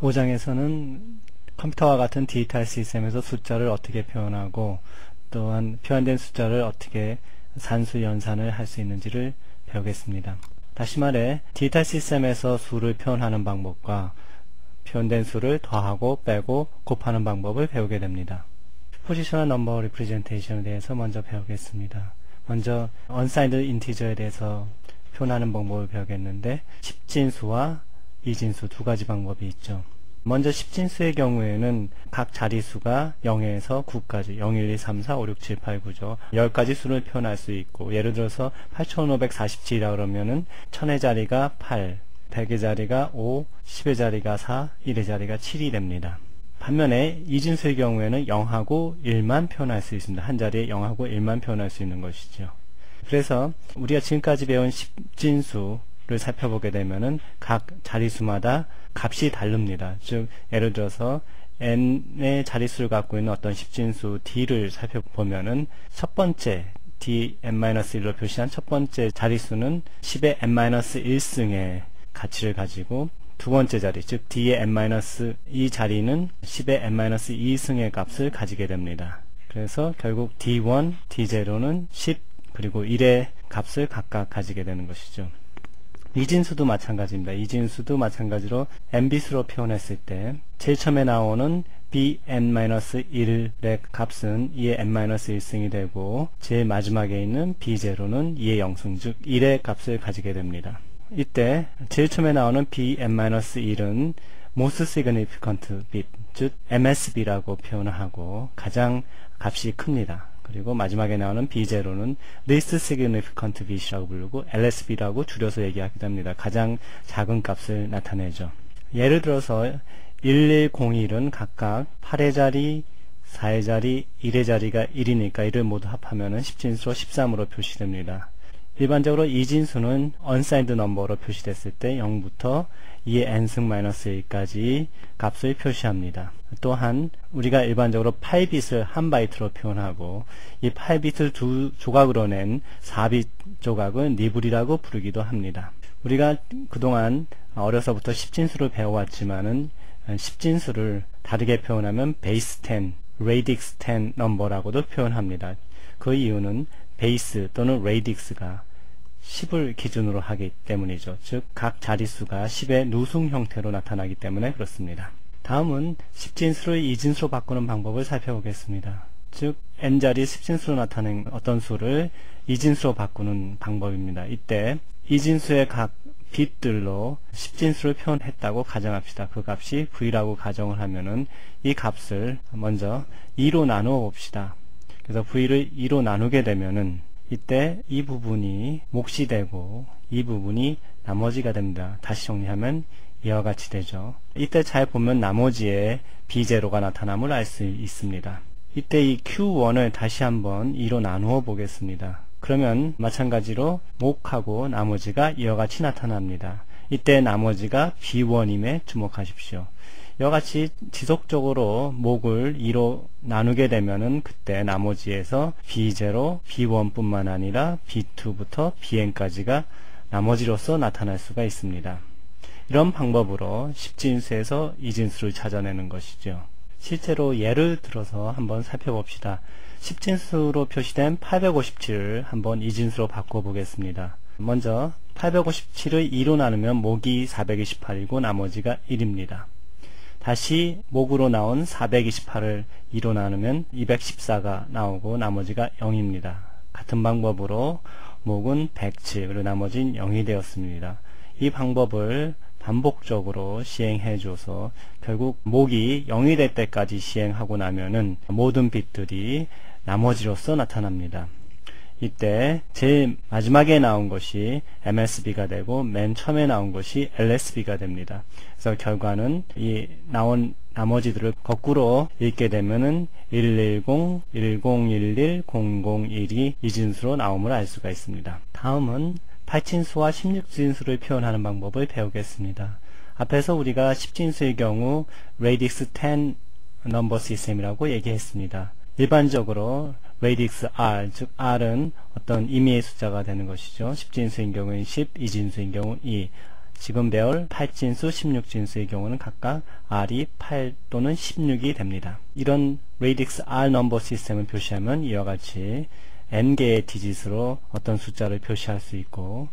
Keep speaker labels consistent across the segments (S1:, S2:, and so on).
S1: 5장에서는 컴퓨터와 같은 디지털 시스템에서 숫자를 어떻게 표현하고 또한 표현된 숫자를 어떻게 산수 연산을 할 수 있는지를 배우겠습니다. 다시 말해 디지털 시스템에서 수를 표현하는 방법과 표현된 수를 더하고 빼고 곱하는 방법을 배우게 됩니다. 포지셔널 넘버 리프레젠테이션에 대해서 먼저 배우겠습니다. 먼저 unsigned integer에 대해서 표현하는 방법을 배우겠는데 10진수와 2진수 두 가지 방법이 있죠. 먼저 10진수의 경우에는 각 자리수가 0에서 9까지 0, 1, 2, 3, 4, 5, 6, 7, 8, 9죠. 10가지 수를 표현할 수 있고 예를 들어서 8547이라 그러면은 1000의 자리가 8, 100의 자리가 5, 10의 자리가 4, 1의 자리가 7이 됩니다. 반면에 2진수의 경우에는 0하고 1만 표현할 수 있습니다. 한 자리에 0하고 1만 표현할 수 있는 것이죠. 그래서 우리가 지금까지 배운 10진수를 살펴보게 되면은 각 자리수마다 값이 다릅니다. 즉 예를 들어서 n의 자리수를 갖고 있는 어떤 10진수 d를 살펴보면은 첫 번째 dn-1로 표시한 첫 번째 자리수는 10의 n-1승의 가치를 가지고 두 번째 자리, 즉 d의 n-2 자리는 10의 n-2승의 값을 가지게 됩니다. 그래서 결국 d1, d0는 10 그리고 1의 값을 각각 가지게 되는 것이죠. 이진수도 마찬가지입니다. 이진수도 마찬가지로 n빗으로 표현했을 때 제일 처음에 나오는 bn-1의 값은 2의 n-1승이 되고 제일 마지막에 있는 b0는 2의 0승, 즉 1의 값을 가지게 됩니다. 이때 제일 처음에 나오는 bn-1은 most significant bit, 즉 MSB라고 표현을 하고 가장 값이 큽니다. 그리고 마지막에 나오는 B0는 least significant bit이라고 부르고 LSB라고 줄여서 얘기하게 됩니다. 가장 작은 값을 나타내죠. 예를 들어서 1101은 각각 8의 자리, 4의 자리, 1의 자리가 1이니까 이를 모두 합하면 10진수로 13으로 표시됩니다. 일반적으로 이진수는 unsigned number로 표시됐을 때 0부터 2의 n승 마이너스 1까지 값을 표시합니다. 또한 우리가 일반적으로 8빗을 한 바이트로 표현하고 이 8빗을 두 조각으로 낸 4빗 조각은 니블이라고 부르기도 합니다. 우리가 그동안 어려서부터 10진수를 배워왔지만은 10진수를 다르게 표현하면 베이스 10, radix 10 넘버라고도 표현합니다. 그 이유는 베이스 또는 radix가 10을 기준으로 하기 때문이죠. 즉 각 자릿수가 10의 누승 형태로 나타나기 때문에 그렇습니다. 다음은 10진수를 2진수로 바꾸는 방법을 살펴보겠습니다. 즉 n자리 10진수로 나타낸 어떤 수를 2진수로 바꾸는 방법입니다. 이때 2진수의 각 빗들로 10진수를 표현했다고 가정합시다. 그 값이 v라고 가정을 하면은 이 값을 먼저 2로 나누어 봅시다. 그래서 v를 2로 나누게 되면은 이때 이 부분이 몫이 되고 이 부분이 나머지가 됩니다. 다시 정리하면 이와 같이 되죠. 이때 잘 보면 나머지에 B0가 나타남을 알 수 있습니다. 이때 이 Q1을 다시 한번 2로 나누어 보겠습니다. 그러면 마찬가지로 몫하고 나머지가 이와 같이 나타납니다. 이때 나머지가 B1임에 주목하십시오. 이와 같이 지속적으로 몫을 2로 나누게 되면은 그때 나머지에서 B0, B1 뿐만 아니라 B2부터 BN까지가 나머지로서 나타날 수가 있습니다. 이런 방법으로 10진수에서 2진수를 찾아내는 것이죠. 실제로 예를 들어서 한번 살펴봅시다. 10진수로 표시된 857을 한번 2진수로 바꿔보겠습니다. 먼저 857을 2로 나누면 몫이 428이고 나머지가 1입니다. 다시 몫으로 나온 428을 2로 나누면 214가 나오고 나머지가 0입니다. 같은 방법으로 몫은 107 그리고 나머지는 0이 되었습니다. 이 방법을 반복적으로 시행해 줘서 결국 몫이 0이 될 때까지 시행하고 나면은 모든 빗들이 나머지로서 나타납니다. 이때 제일 마지막에 나온 것이 MSB가 되고 맨 처음에 나온 것이 LSB가 됩니다. 그래서 결과는 이 나온 나머지들을 거꾸로 읽게 되면은 110, 1011, 001이 이진수로 나옴을 알 수가 있습니다. 다음은 8진수와 16진수를 표현하는 방법을 배우겠습니다. 앞에서 우리가 10진수의 경우 radix 10 number system이라고 얘기했습니다. 일반적으로 radix r, 즉 r은 어떤 임의의 숫자가 되는 것이죠. 10진수인 경우는 10, 2진수인 경우 2. 지금 배울 8진수, 16진수의 경우는 각각 R이 8 또는 16이 됩니다. 이런 radix R 넘버 시스템을 표시하면 이와 같이 n개의 디짓으로 어떤 숫자를 표시할 수 있고,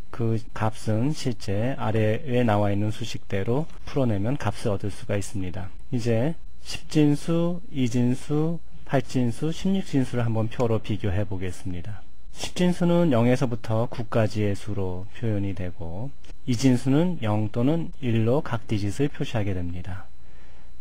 S1: 그 값은 실제 아래에 나와 있는 수식대로 풀어내면 값을 얻을 수가 있습니다. 이제 10진수, 2진수, 8진수, 16진수를 한번 표로 비교해 보겠습니다. 10진수는 0에서부터 9까지의 수로 표현이 되고, 2진수는 0 또는 1로 각 디짓을 표시하게 됩니다.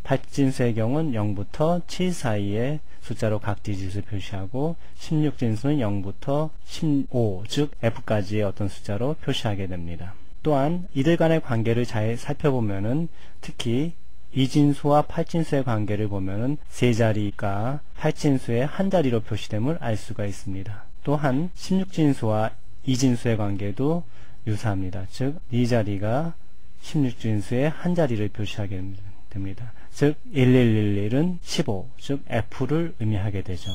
S1: 8진수의 경우는 0부터 7 사이의 숫자로 각 디짓을 표시하고, 16진수는 0부터 15, 즉 F까지의 어떤 숫자로 표시하게 됩니다. 또한 이들 간의 관계를 잘 살펴보면은, 특히 2진수와 8진수의 관계를 보면은 세 자리가 8진수의 한 자리로 표시됨을 알 수가 있습니다. 또한 16진수와 2진수의 관계도 유사합니다. 즉 이 자리가 16진수의 한 자리를 표시하게 됩니다. 즉 1111은 15, 즉 F를 의미하게 되죠.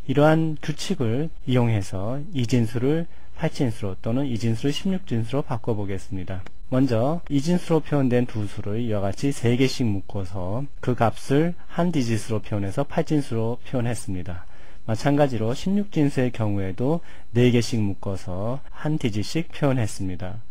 S1: 이러한 규칙을 이용해서 2진수를 8진수로 또는 2진수를 16진수로 바꿔보겠습니다. 먼저 2진수로 표현된 두 수를 이와 같이 3개씩 묶어서 그 값을 한 디짓으로 표현해서 8진수로 표현했습니다. 마찬가지로 16진수의 경우에도 4개씩 묶어서 한 디짓씩 표현했습니다.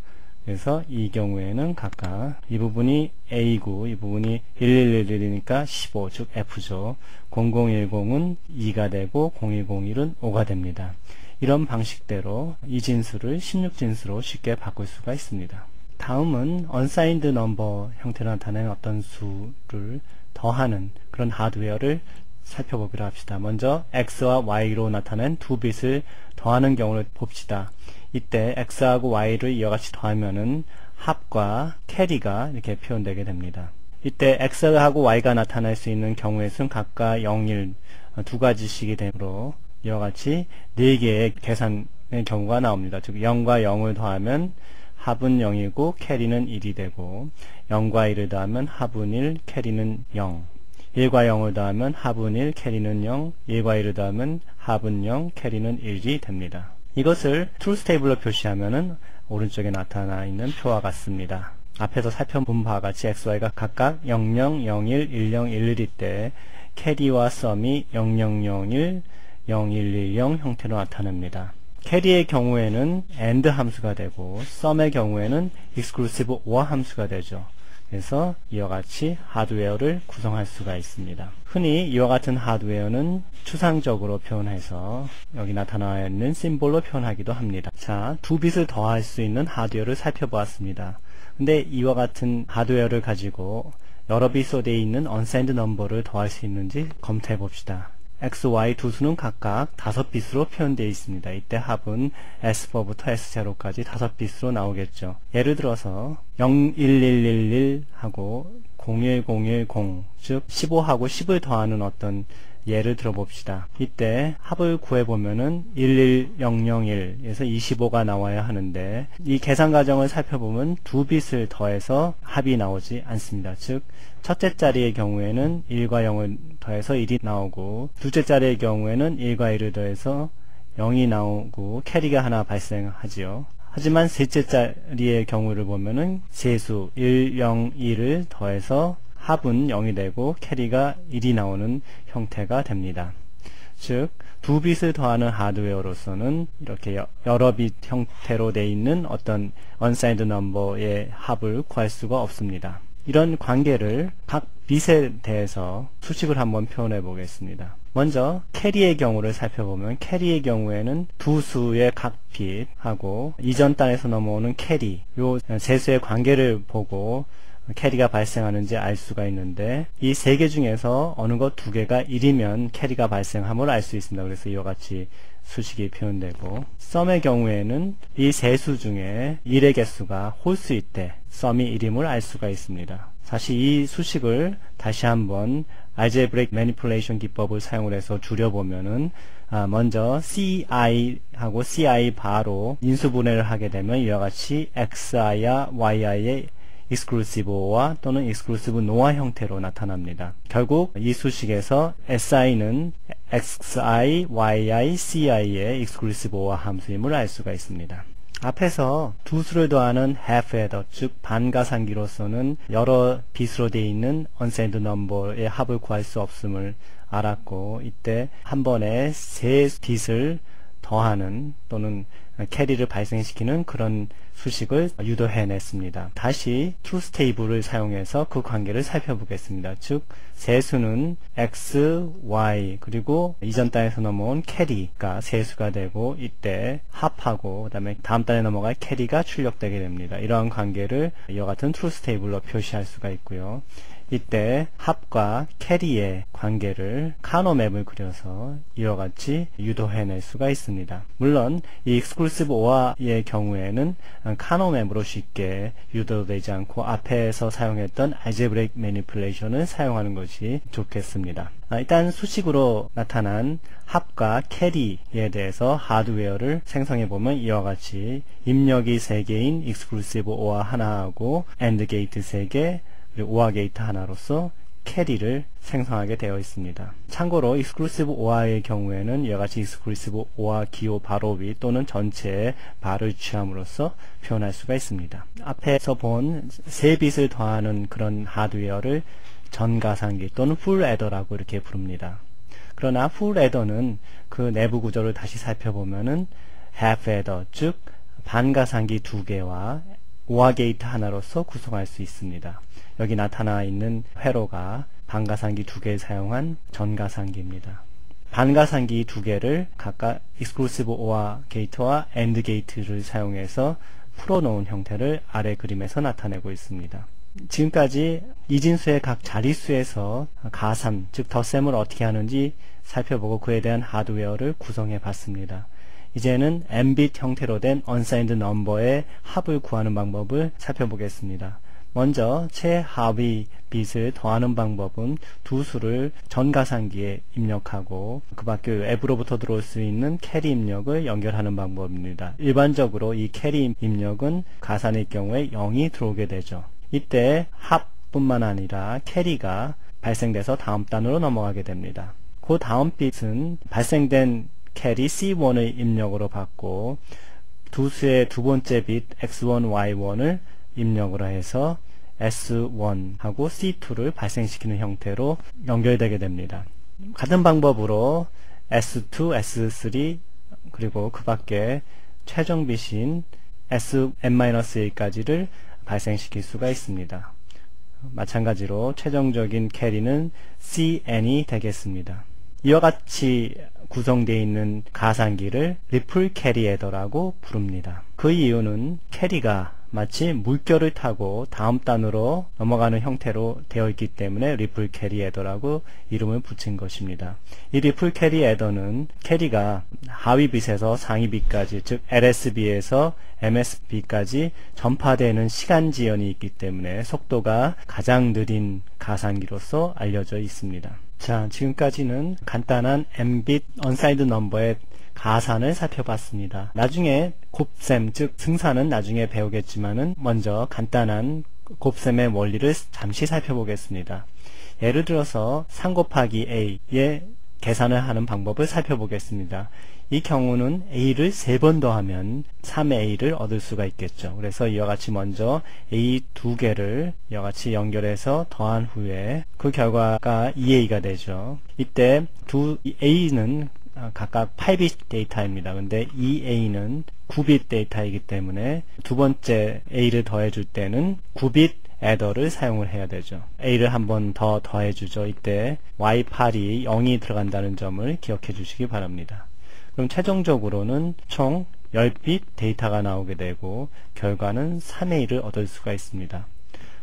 S1: 그래서 이 경우에는 각각 이 부분이 A고 이 부분이 1111이니까 15, 즉 F죠. 0010은 2가 되고 0101은 5가 됩니다. 이런 방식대로 이 진수를 16진수로 쉽게 바꿀 수가 있습니다. 다음은 unsigned number 형태로 나타내는 어떤 수를 더하는 그런 하드웨어를 살펴보기로 합시다. 먼저 x와 y로 나타낸 두 빛을 더하는 경우를 봅시다. 이때 x하고 y를 이와 같이 더하면은 합과 캐리가 이렇게 표현되게 됩니다. 이때 x하고 y가 나타날 수 있는 경우의 수는 각각 0, 1 두 가지씩이 되므로 이와 같이 4개의 계산의 경우가 나옵니다. 즉 0과 0을 더하면 합은 0이고 캐리는 1이 되고, 0과 1을 더하면 합은 1, 캐리는 0, 1과 0을 더하면 합은 1, 캐리는 0, 1과 1을 더하면 합은 0, 캐리는 1이 됩니다. 이것을 truth table로 표시하면은 오른쪽에 나타나 있는 표와 같습니다. 앞에서 살펴본 바와 같이 XY가 각각 00, 01, 10, 11일 때 캐리와 썸이 0001, 0110 형태로 나타납니다. 캐리의 경우에는 AND 함수가 되고 썸의 경우에는 exclusive OR 함수가 되죠. 그래서 이와 같이 하드웨어를 구성할 수가 있습니다. 흔히 이와 같은 하드웨어는 추상적으로 표현해서 여기 나타나 있는 심볼로 표현하기도 합니다. 자, 두 빛을 더할 수 있는 하드웨어를 살펴보았습니다. 근데 이와 같은 하드웨어를 가지고 여러 빛으로 되어 있는 unsigned number를 더할 수 있는지 검토해 봅시다. x, y 두 수는 각각 5빛으로 표현되어 있습니다. 이때 합은 S4부터 S0까지 5빛으로 나오겠죠. 예를 들어서 01111 하고 01010, 즉 15하고 10을 더하는 어떤 예를 들어봅시다. 이때 합을 구해보면은 11001에서 25가 나와야 하는데, 이 계산 과정을 살펴보면 두 빛을 더해서 합이 나오지 않습니다. 즉 첫째 자리의 경우에는 1과 0을 더해서 1이 나오고, 둘째 자리의 경우에는 1과 1을 더해서 0이 나오고 캐리가 하나 발생하지요. 하지만 셋째 자리의 경우를 보면은 세수 1, 0, 2를 더해서 합은 0이 되고 캐리가 1이 나오는 형태가 됩니다. 즉 두 빛을 더하는 하드웨어로서는 이렇게 여러 빛 형태로 되어 있는 어떤 unsigned number의 합을 구할 수가 없습니다. 이런 관계를 각 빛에 대해서 수식을 한번 표현해 보겠습니다. 먼저 캐리의 경우를 살펴보면 캐리의 경우에는 두 수의 각 빛하고 이전 단에서 넘어오는 캐리, 요 세 수의 관계를 보고 캐리가 발생하는지 알 수가 있는데, 이 세 개 중에서 어느 것 두 개가 1이면 캐리가 발생함을 알 수 있습니다. 그래서 이와 같이 수식이 표현되고, 썸의 경우에는 이 세 수 중에 1의 개수가 홀수일 때 썸이 1임을 알 수가 있습니다. 사실 이 수식을 다시 한번 algebraic manipulation 기법을 사용을 해서 줄여보면은, 먼저 ci하고 ci 바로 인수분해를 하게 되면 이와 같이 xi와 yi의 exclusive OR 또는 exclusive NOR 형태로 나타납니다. 결국 이 수식에서 si는 xi, yi, ci의 exclusive OR 함수임을 알 수가 있습니다. 앞에서 두 수를 더하는 half adder, 즉 반가상기로서는 여러 bit으로 되어 있는 unsigned number의 합을 구할 수 없음을 알았고, 이때 한 번에 세 bit을 더하는 또는 캐리를 발생시키는 그런 수식을 유도해냈습니다. 다시 truth table을 사용해서 그 관계를 살펴보겠습니다. 즉 세수는 x, y 그리고 이전 단에서 넘어온 캐리가 세수가 되고, 이때 합하고 그 다음에 다음 단에 넘어갈 캐리가 출력되게 됩니다. 이러한 관계를 이와 같은 truth table로 표시할 수가 있고요. 이때 합과 캐리의 관계를 카노맵을 그려서 이와 같이 유도해낼 수가 있습니다. 물론 이 exclusive OR의 경우에는 카노맵으로 쉽게 유도되지 않고 앞에서 사용했던 algebraic manipulation을 사용하는 것이 좋겠습니다. 일단 수식으로 나타난 합과 캐리에 대해서 하드웨어를 생성해보면 이와 같이 입력이 3개인 exclusive OR 하나하고 AND 게이트 3개 그리고 OR 게이트 하나로서 캐리를 생성하게 되어 있습니다. 참고로 exclusive OR의 경우에는 이와 같이 exclusive OR 기호 바로 위 또는 전체에 발을 취함으로써 표현할 수가 있습니다. 앞에서 본 3bit을 더하는 그런 하드웨어를 전가상기 또는 full adder라고 이렇게 부릅니다. 그러나 full adder는 그 내부 구조를 다시 살펴보면은 half adder, 즉 반가상기 2개와 OR 게이트 하나로서 구성할 수 있습니다. 여기 나타나 있는 회로가 반가상기 2개를 사용한 전가상기입니다. 반가상기 2개를 각각 exclusive OR 게이트와 AND 게이트를 사용해서 풀어놓은 형태를 아래 그림에서 나타내고 있습니다. 지금까지 이진수의 각 자릿수에서 가산, 즉 덧셈을 어떻게 하는지 살펴보고 그에 대한 하드웨어를 구성해 봤습니다. 이제는 nbit 형태로 된 unsigned number의 합을 구하는 방법을 살펴보겠습니다. 먼저 최하위 bit을 더하는 방법은 두 수를 전가상기에 입력하고 그 밖에 외부로부터 들어올 수 있는 캐리 입력을 연결하는 방법입니다. 일반적으로 이 캐리 입력은 가산의 경우에 0이 들어오게 되죠. 이때 합뿐만 아니라 캐리가 발생돼서 다음 단으로 넘어가게 됩니다. 그 다음 bit은 발생된 캐리 C1의 입력으로 받고 두 수의 두 번째 빗 X1, Y1을 입력으로 해서 S1하고 C2를 발생시키는 형태로 연결되게 됩니다. 같은 방법으로 S2, S3 그리고 그 밖에 최종 빗인 Sn-1까지를 발생시킬 수가 있습니다. 마찬가지로 최종적인 캐리는 Cn이 되겠습니다. 이와 같이 구성되어 있는 가상기를 리플 캐리 애더라고 부릅니다. 그 이유는 캐리가 마치 물결을 타고 다음 단으로 넘어가는 형태로 되어 있기 때문에 리플 캐리 애더라고 이름을 붙인 것입니다. 이 리플 캐리 애더는 캐리가 하위 bit에서 상위 bit까지, 즉 LSB에서 MSB까지 전파되는 시간 지연이 있기 때문에 속도가 가장 느린 가상기로서 알려져 있습니다. 자, 지금까지는 간단한 nbit unsigned number의 가산을 살펴봤습니다. 나중에 곱셈, 즉 승산은 나중에 배우겠지만은 먼저 간단한 곱셈의 원리를 잠시 살펴보겠습니다. 예를 들어서 3 곱하기 a의 계산을 하는 방법을 살펴보겠습니다. 이 경우는 a를 3번 더하면 3a를 얻을 수가 있겠죠. 그래서 이와 같이 먼저 a 2개를 이와 같이 연결해서 더한 후에 그 결과가 2a가 되죠. 이때 a는 각각 8빗 데이터입니다. 근데 2a는 9빗 데이터이기 때문에 두 번째 a를 더해줄 때는 9빗 애더를 사용을 해야 되죠. a를 한 번 더 더해주죠. 이때 y8이 0이 들어간다는 점을 기억해 주시기 바랍니다. 그럼 최종적으로는 총 10빗 데이터가 나오게 되고 결과는 3a를 얻을 수가 있습니다.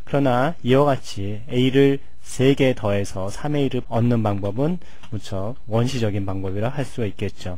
S1: 그러나 이와 같이 a를 3개 더해서 3a를 얻는 방법은 무척 원시적인 방법이라 할 수가 있겠죠.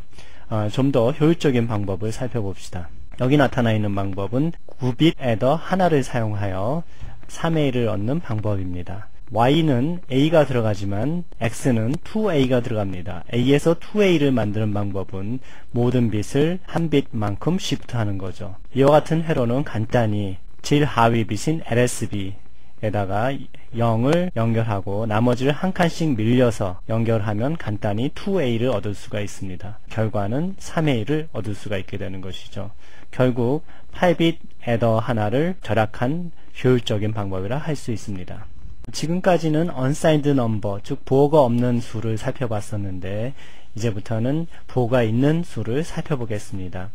S1: 좀 더 효율적인 방법을 살펴봅시다. 여기 나타나 있는 방법은 9빗 애더 하나를 사용하여 3a를 얻는 방법입니다. y는 a가 들어가지만 x는 2a가 들어갑니다. a에서 2a를 만드는 방법은 모든 bit을 한 bit만큼 시프트하는 거죠. 이와 같은 회로는 간단히 제일 하위 bit인 LSB에다가 0을 연결하고 나머지를 한 칸씩 밀려서 연결하면 간단히 2A를 얻을 수가 있습니다. 결과는 3A를 얻을 수가 있게 되는 것이죠. 결국 8빗 애더 하나를 절약한 효율적인 방법이라 할 수 있습니다. 지금까지는 unsigned number, 즉 부호가 없는 수를 살펴봤었는데 이제부터는 부호가 있는 수를 살펴보겠습니다.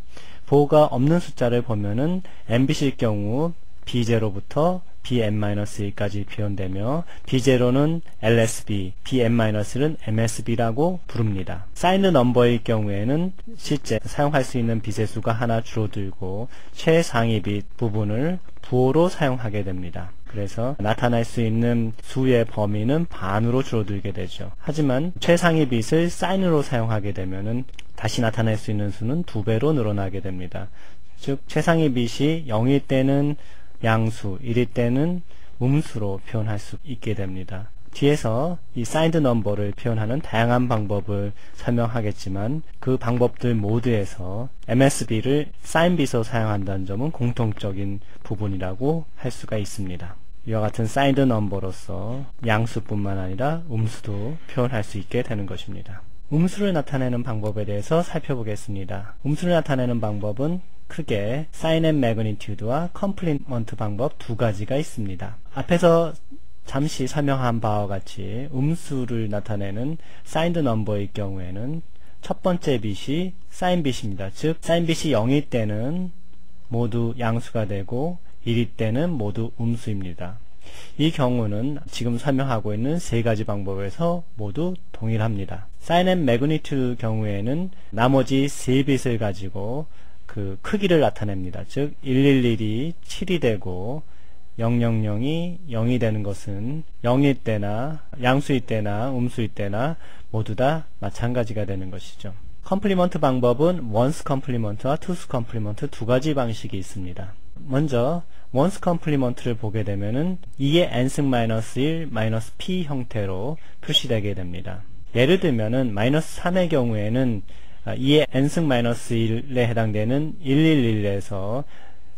S1: 부호가 없는 숫자를 보면은 MBC일 경우 B0부터 Bn-1까지 표현되며 B0는 LSB, Bn-는 MSB라고 부릅니다. signed number일 경우에는 실제 사용할 수 있는 빗의 수가 하나 줄어들고 최상위 빗 부분을 부호로 사용하게 됩니다. 그래서 나타날 수 있는 수의 범위는 반으로 줄어들게 되죠. 하지만 최상위 빗을 sign으로 사용하게 되면은 다시 나타낼 수 있는 수는 2배로 늘어나게 됩니다. 즉 최상위 빗이 0일 때는 양수, 1일 때는 음수로 표현할 수 있게 됩니다. 뒤에서 이 signed number를 표현하는 다양한 방법을 설명하겠지만 그 방법들 모두에서 MSB를 sign bit으로 사용한다는 점은 공통적인 부분이라고 할 수가 있습니다. 이와 같은 signed number로서 양수뿐만 아니라 음수도 표현할 수 있게 되는 것입니다. 음수를 나타내는 방법에 대해서 살펴보겠습니다. 음수를 나타내는 방법은 크게 sign and magnitude와 complement 방법 두 가지가 있습니다. 앞에서 잠시 설명한 바와 같이 음수를 나타내는 signed number일 경우에는 첫 번째 빗이 sign bit입니다. 즉 sign bit이 0일 때는 모두 양수가 되고 1일 때는 모두 음수입니다. 이 경우는 지금 설명하고 있는 세 가지 방법에서 모두 동일합니다. sign and magnitude 경우에는 나머지 세 빗을 가지고 그 크기를 나타냅니다. 즉 111이 7이 되고 000이 0이 되는 것은 0일 때나 양수일 때나 음수일 때나 모두 다 마찬가지가 되는 것이죠. 컴플리먼트 방법은 once 컴플리먼트와 two's 컴플리먼트 두 가지 방식이 있습니다. 먼저 once 컴플리먼트를 보게 되면은 2의 n승 마이너스 1 마이너스 p 형태로 표시되게 됩니다. 예를 들면은 마이너스 3의 경우에는 2의 n승 마이너스 1에 해당되는 111에서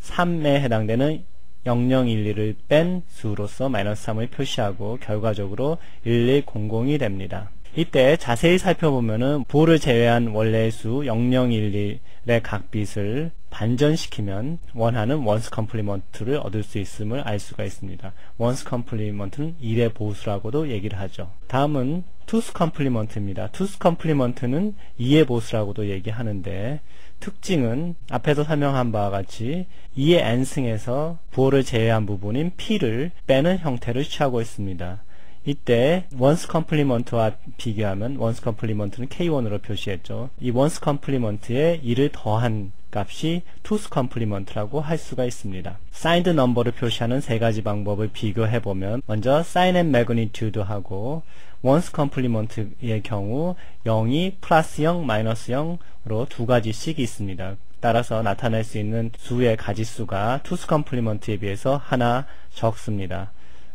S1: 3에 해당되는 0011을 뺀 수로서 마이너스 3을 표시하고 결과적으로 1100이 됩니다. 이때 자세히 살펴보면은 부호를 제외한 원래의 수 0011의 각 빗을 반전시키면 원하는 원스 컴플리먼트를 얻을 수 있음을 알 수가 있습니다. 원스 컴플리먼트는 1의 보수라고도 얘기를 하죠. 다음은 투스 컴플리먼트입니다. 투스 컴플리먼트는 2의 보수라고도 얘기하는데 특징은 앞에서 설명한 바와 같이 2의 n승에서 부호를 제외한 부분인 p를 빼는 형태를 취하고 있습니다. 이때 원스 컴플리먼트와 비교하면 원스 컴플리먼트는 k1으로 표시했죠. 이 원스 컴플리먼트에 2를 더한 값이 투스 컴플리먼트라고 할 수가 있습니다. signed number를 표시하는 세 가지 방법을 비교해보면 먼저 sign and magnitude하고 원스 컴플리먼트의 경우 0이 플러스 0, 마이너스 0으로 두 가지씩 있습니다. 따라서 나타낼 수 있는 수의 가지수가 투스 컴플리먼트에 비해서 하나 적습니다.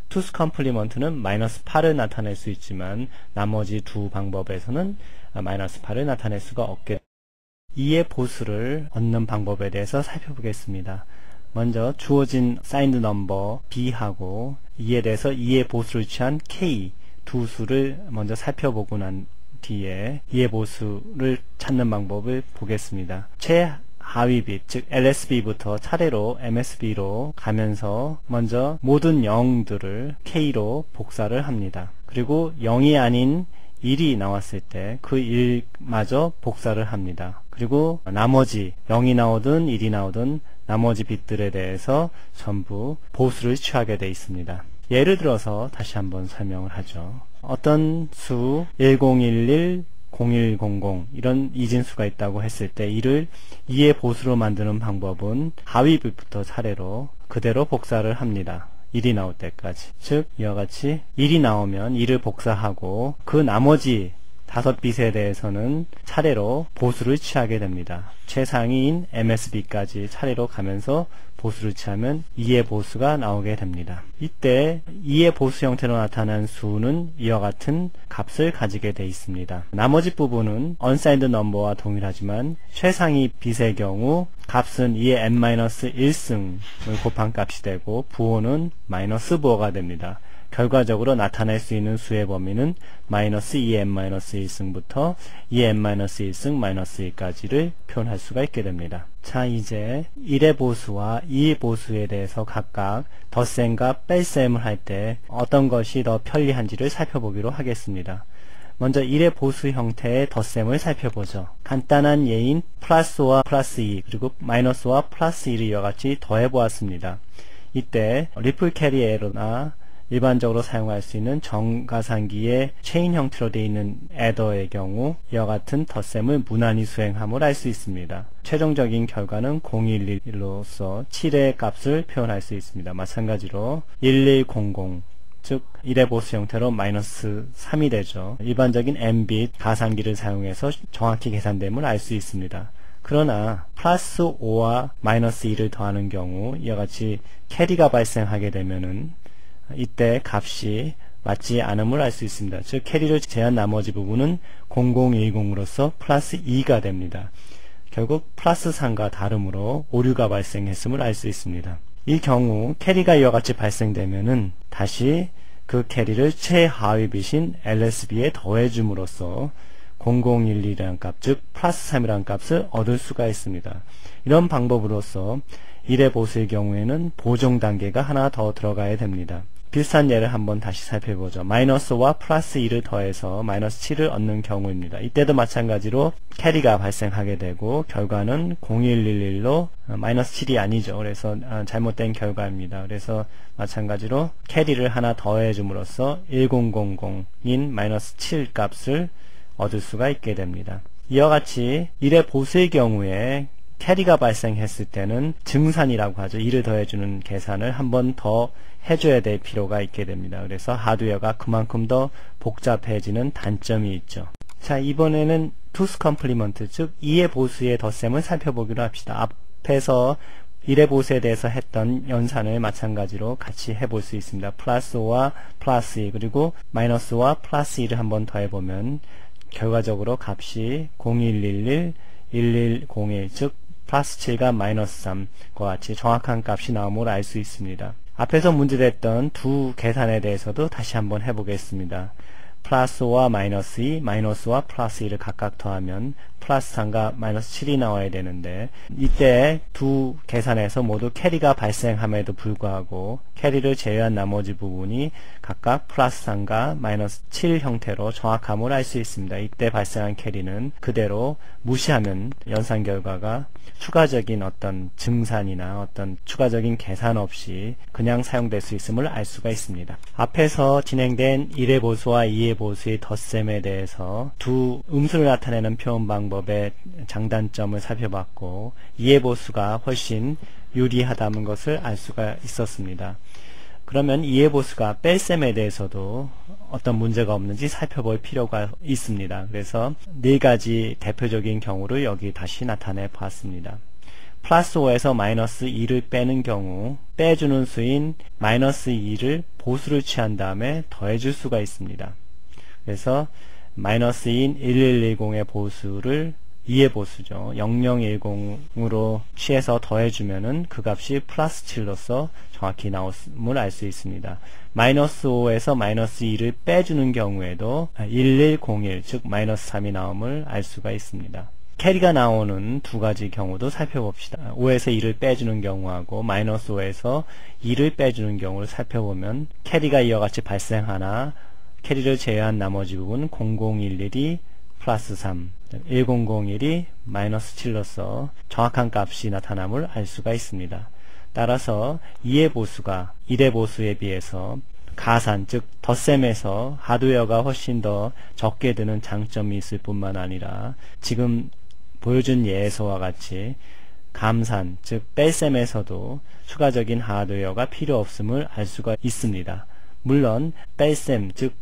S1: 투스 컴플리먼트는 마이너스 8을 나타낼 수 있지만 나머지 두 방법에서는 마이너스 8을 나타낼 수가 없게 2의 보수를 얻는 방법에 대해서 살펴보겠습니다. 먼저 주어진 signed number B하고 이에 대해서 2의 보수를 취한 K 두 수를 먼저 살펴보고 난 뒤에 2의 보수를 찾는 방법을 보겠습니다. 하위 빗, 즉 LSB부터 차례로 MSB로 가면서 먼저 모든 0들을 K로 복사를 합니다. 그리고 0이 아닌 1이 나왔을 때 그 1마저 복사를 합니다. 그리고 나머지 0이 나오든 1이 나오든 나머지 빗들에 대해서 전부 보수를 취하게 되어 있습니다. 예를 들어서 다시 한번 설명을 하죠. 어떤 수 1011 0100 이런 이진수가 있다고 했을 때 이를 2의 보수로 만드는 방법은 하위 빗부터 차례로 그대로 복사를 합니다. 1이 나올 때까지. 즉 이와 같이 1이 나오면 1을 복사하고 그 나머지 5빗에 대해서는 차례로 보수를 취하게 됩니다. 최상위인 MSB까지 차례로 가면서 보수를 취하면 2의 보수가 나오게 됩니다. 이때 2의 보수 형태로 나타난 수는 이와 같은 값을 가지게 되어 있습니다. 나머지 부분은 unsigned number와 동일하지만 최상위 빗의 경우 값은 2의 n-1승을 곱한 값이 되고 부호는 마이너스 부호가 됩니다. 결과적으로 나타낼 수 있는 수의 범위는 마이너스 2n-1승부터 2n-1승 -2까지를 표현할 수가 있게 됩니다. 자, 이제 1의 보수와 2의 보수에 대해서 각각 덧셈과 뺄셈을 할 때 어떤 것이 더 편리한지를 살펴보기로 하겠습니다. 먼저 1의 보수 형태의 덧셈을 살펴보죠. 간단한 예인 플러스와 플러스 2 그리고 마이너스와 플러스 2를 이와 같이 더해 보았습니다. 이때 리플 캐리 에러나 일반적으로 사용할 수 있는 정가상기의 체인 형태로 되어 있는 애더의 경우 이와 같은 덧셈을 무난히 수행함을 알 수 있습니다. 최종적인 결과는 011로서 7의 값을 표현할 수 있습니다. 마찬가지로 1100 즉 1의 보수 형태로 마이너스 3이 되죠. 일반적인 nbit 가상기를 사용해서 정확히 계산됨을 알 수 있습니다. 그러나 플러스 5와 마이너스 2를 더하는 경우 이와 같이 캐리가 발생하게 되면은 이때 값이 맞지 않음을 알 수 있습니다. 즉 캐리를 제한 나머지 부분은 0010으로서 플러스 2가 됩니다. 결국 플러스 3과 다름으로 오류가 발생했음을 알 수 있습니다. 이 경우 캐리가 이와 같이 발생되면은 다시 그 캐리를 최하위 bit인 LSB에 더해줌으로써 0011이라는 값, 즉 플러스 3이라는 값을 얻을 수가 있습니다. 이런 방법으로서 1의 보수의 경우에는 보정 단계가 하나 더 들어가야 됩니다. 비슷한 예를 한번 다시 살펴보죠. 마이너스와 플러스 2를 더해서 마이너스 7을 얻는 경우입니다. 이때도 마찬가지로 캐리가 발생하게 되고 결과는 0111로 마이너스 7이 아니죠. 그래서 잘못된 결과입니다. 그래서 마찬가지로 캐리를 하나 더해줌으로써 1000인 마이너스 7 값을 얻을 수가 있게 됩니다. 이와 같이 1의 보수의 경우에 캐리가 발생했을 때는 증산이라고 하죠. 2를 더해주는 계산을 한 번 더 해줘야 될 필요가 있게 됩니다. 그래서 하드웨어가 그만큼 더 복잡해지는 단점이 있죠. 자, 이번에는 투스 컴플리먼트, 즉 2의 보수의 덧셈을 살펴보기로 합시다. 앞에서 1의 보수에 대해서 했던 연산을 마찬가지로 같이 해볼 수 있습니다. 플러스 5와 플러스 2 그리고 마이너스와 플러스 2를 한번 더해보면 결과적으로 값이 0111, 1101, 즉 플러스 7과 마이너스 3과 같이 정확한 값이 나옴을 알 수 있습니다. 앞에서 문제됐던 두 계산에 대해서도 다시 한번 해보겠습니다. 플러스와 마이너스 2, 마이너스와 플러스 2를 각각 더하면 플러스 3과 마이너스 7이 나와야 되는데 이때 두 계산에서 모두 캐리가 발생함에도 불구하고 캐리를 제외한 나머지 부분이 각각 플러스 3과 마이너스 7 형태로 정확함을 알 수 있습니다. 이때 발생한 캐리는 그대로 무시하면 연산 결과가 추가적인 어떤 증산이나 어떤 추가적인 계산 없이 그냥 사용될 수 있음을 알 수가 있습니다. 앞에서 진행된 1의 보수와 2의 보수의 덧셈에 대해서 두 음수를 나타내는 표현 방법의 장단점을 살펴봤고 2의 보수가 훨씬 유리하다는 것을 알 수가 있었습니다. 그러면 2의 보수가 뺄셈에 대해서도 어떤 문제가 없는지 살펴볼 필요가 있습니다. 그래서 네 가지 대표적인 경우를 여기 다시 나타내 보았습니다. 플러스 5에서 마이너스 2를 빼는 경우 빼주는 수인 마이너스 2를 보수를 취한 다음에 더해줄 수가 있습니다. 그래서 마이너스 2인 1110의 보수를 2의 보수죠. 0010으로 취해서 더해주면은 그 값이 플러스 7로서 정확히 나옴을 알 수 있습니다. 마이너스 5에서 마이너스 2를 빼주는 경우에도 1101, 즉 마이너스 3이 나옴을 알 수가 있습니다. 캐리가 나오는 두 가지 경우도 살펴봅시다. 5에서 2를 빼주는 경우하고 마이너스 5에서 2를 빼주는 경우를 살펴보면 캐리가 이와 같이 발생하나 캐리를 제외한 나머지 부분 0011이 플러스 3, 1001이 마이너스 7로서 정확한 값이 나타남을 알 수가 있습니다. 따라서 2의 보수가 1의 보수에 비해서 가산, 즉 덧셈에서 하드웨어가 훨씬 더 적게 드는 장점이 있을 뿐만 아니라 지금 보여준 예에서와 같이 감산, 즉 뺄셈에서도 추가적인 하드웨어가 필요 없음을 알 수가 있습니다. 물론 뺄셈, 즉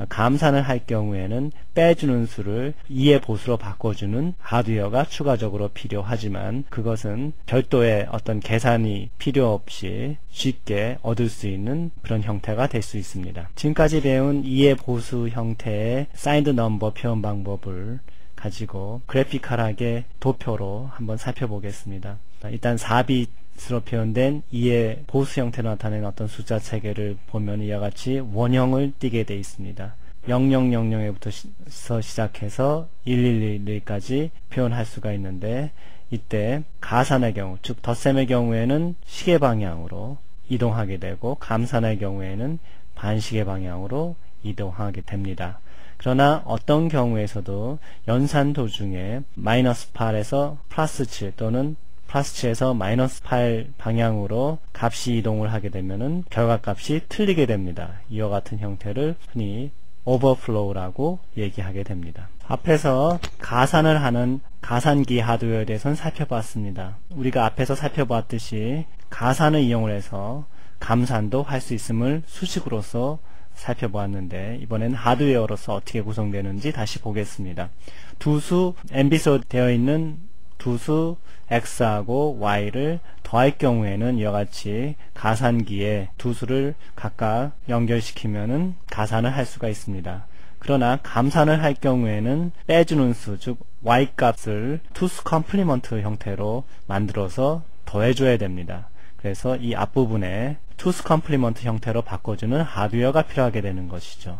S1: 감산을 할 경우에는 빼주는 수를 2의 보수로 바꿔주는 하드웨어가 추가적으로 필요하지만 그것은 별도의 어떤 계산이 필요 없이 쉽게 얻을 수 있는 그런 형태가 될 수 있습니다. 지금까지 배운 2의 보수 형태의 사인드 넘버 표현 방법을 가지고 그래피컬하게 도표로 한번 살펴보겠습니다. 일단 4빗 스로 표현된 2의 보수 형태로 나타내는 어떤 숫자 체계를 보면 이와 같이 원형을 띠게 되어 있습니다. 0000에부터 시작해서 1111까지 표현할 수가 있는데, 이때 가산의 경우, 즉 덧셈의 경우에는 시계 방향으로 이동하게 되고, 감산의 경우에는 반시계 방향으로 이동하게 됩니다. 그러나 어떤 경우에서도 연산 도중에 마이너스 8에서 플러스 7 또는 플러스 7에서 마이너스 8 방향으로 값이 이동을 하게 되면은 결과값이 틀리게 됩니다. 이와 같은 형태를 흔히 오버플로우라고 얘기하게 됩니다. 앞에서 가산을 하는 가산기 하드웨어에 대해서는 살펴봤습니다. 우리가 앞에서 살펴봤듯이 가산을 이용을 해서 감산도 할 수 있음을 수식으로서 살펴보았는데, 이번엔 하드웨어로서 어떻게 구성되는지 다시 보겠습니다. 두수 MBS로 되어 있는 두수 X하고 Y를 더할 경우에는 이와 같이 가산기에 두수를 각각 연결시키면은 가산을 할 수가 있습니다. 그러나 감산을 할 경우에는 빼주는 수, 즉 Y 값을 투스 컴플리먼트 형태로 만들어서 더해줘야 됩니다. 그래서 이 앞부분에 투스 컴플리먼트 형태로 바꿔주는 하드웨어가 필요하게 되는 것이죠.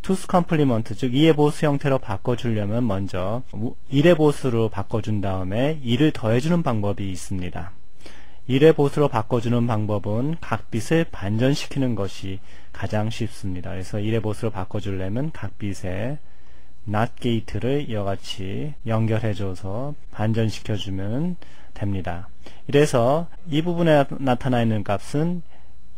S1: 투스 컴플리먼트, 즉 2의 보수 형태로 바꿔주려면 먼저 1의 보수로 바꿔준 다음에 2를 더해주는 방법이 있습니다. 1의 보수로 바꿔주는 방법은 각 빛을 반전시키는 것이 가장 쉽습니다. 그래서 1의 보수로 바꿔주려면 각 빛에 NOT 게이트를 이와 같이 연결해줘서 반전시켜주면 됩니다. 이래서 이 부분에 나타나 있는 값은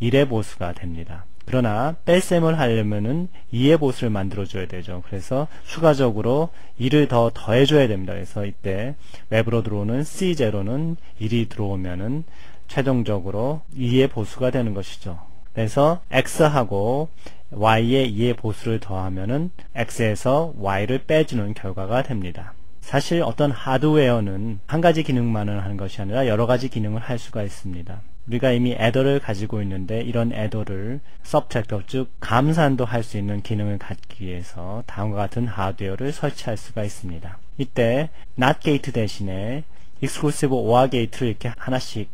S1: 1의 보수가 됩니다. 그러나 뺄셈을 하려면은 2의 보수를 만들어줘야 되죠. 그래서 추가적으로 1을 더 더해줘야 됩니다. 그래서 이때 외부로 들어오는 C0는 1이 들어오면은 최종적으로 2의 보수가 되는 것이죠. 그래서 X하고 Y에 2의 보수를 더하면은 X에서 Y를 빼주는 결과가 됩니다. 사실 어떤 하드웨어는 한 가지 기능만을 하는 것이 아니라 여러 가지 기능을 할 수가 있습니다. 우리가 이미 애더를 가지고 있는데, 이런 애더를 서브트랙터, 즉 감산도 할 수 있는 기능을 갖기 위해서 다음과 같은 하드웨어를 설치할 수가 있습니다. 이때 NOT 게이트 대신에 exclusive OR 게이트를 이렇게 하나씩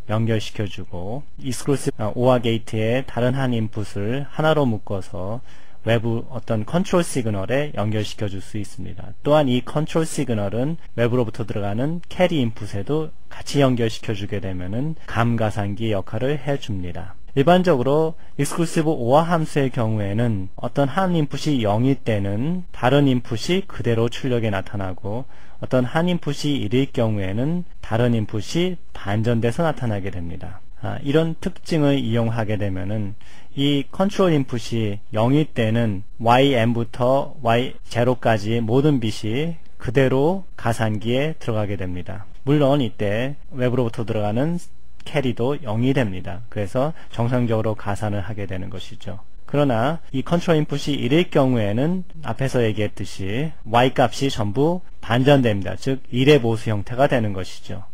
S1: 연결시켜주고, exclusive OR 게이트에 다른 한 인풋을 하나로 묶어서 외부 어떤 컨트롤 시그널에 연결시켜 줄 수 있습니다. 또한 이 컨트롤 시그널은 외부로부터 들어가는 캐리 인풋에도 같이 연결시켜 주게 되면은 감가산기 역할을 해줍니다. 일반적으로 exclusive OR 함수의 경우에는 어떤 한 인풋이 0일 때는 다른 인풋이 그대로 출력에 나타나고, 어떤 한 인풋이 1일 경우에는 다른 인풋이 반전돼서 나타나게 됩니다. 이런 특징을 이용하게 되면은 이 컨트롤 인풋이 0일 때는 YM부터 Y0까지 모든 빛이 그대로 가산기에 들어가게 됩니다. 물론 이때 외부로부터 들어가는 캐리도 0이 됩니다. 그래서 정상적으로 가산을 하게 되는 것이죠. 그러나 이 컨트롤 인풋이 1일 경우에는 앞에서 얘기했듯이 Y 값이 전부 반전됩니다. 즉 1의 보수 형태가 되는 것이죠.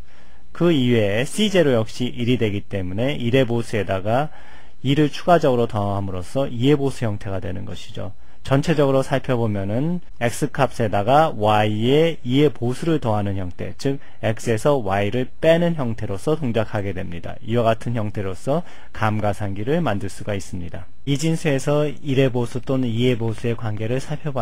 S1: 그 이외에 C0 역시 1이 되기 때문에 1의 보수에다가 2를 추가적으로 더함으로써 2의 보수 형태가 되는 것이죠. 전체적으로 살펴보면은 X값에다가 Y에 2의 보수를 더하는 형태, 즉 X에서 Y를 빼는 형태로서 동작하게 됩니다. 이와 같은 형태로서 감가산기를 만들 수가 있습니다. 이 진수에서 1의 보수 또는 2의 보수의 관계를 살펴봤습니다.